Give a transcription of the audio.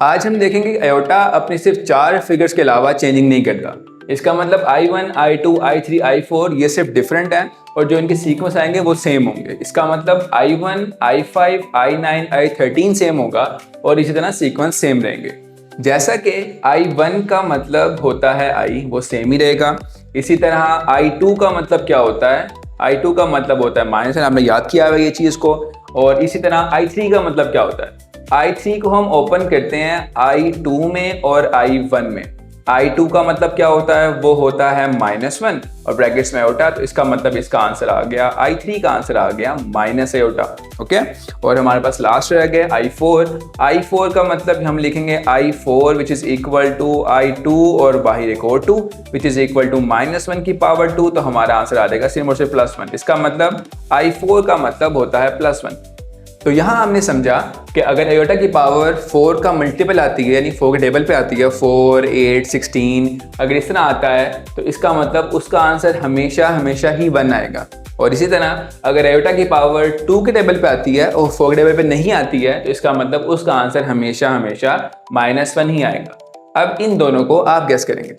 आज हम देखेंगे कि आयोटा अपने सिर्फ 4 फिगर्स के अलावा चेंजिंग नहीं करता। इसका मतलब I1, I2, I3, I4 ये सिर्फ डिफरेंट हैं और जो इनके सीक्वेंस आएंगे वो सेम होंगे। इसका मतलब I1, I5, I9, I13 same होगा और इसी तरह सीक्वेंस सेम रहेंगे। जैसा कि I1 का मतलब होता है I, वो सेम ही रहेगा। इसी तरह I2 का मतलब क्या होता है? I2 का मतलब होता है माइनस, आपने याद किया है ये चीज़ को। और इसी तरह I3 का मतलब क्या होता है? I3 को हम ओपन करते हैं I2 में और I1 में। I2 का मतलब क्या होता है? वो होता है -1 और ब्रैकेट्स में आयोटा, तो इसका मतलब इसका आंसर आ गया I3 का आंसर आ गया माइनस आयोटा। ओके, और हमारे पास लास्ट रह गया I4। I4 का मतलब हम लिखेंगे I4 which is equal to I2 और बाहर एक और 2 विच इज इक्वल टू -1 की पावर 2, तो हमारा आंसर आ जाएगा सिर्फ और सिर्फ +1। इसका मतलब I4 का मतलब होता है +1। तो यहाँ हमने समझा कि अगर आयोटा की पावर 4 का मल्टीपल आती है, यानी 4 के टेबल पे आती है, 4, 8, 16, अगर इस तरह आता है तो इसका मतलब उसका आंसर हमेशा हमेशा ही 1 आएगा। और इसी तरह अगर आयोटा की पावर 2 के टेबल पे आती है और 4 के टेबल पे नहीं आती है तो इसका मतलब उसका आंसर हमेशा हमेशा -1 ही आएगा। अब इन दोनों को आप गेस करेंगे।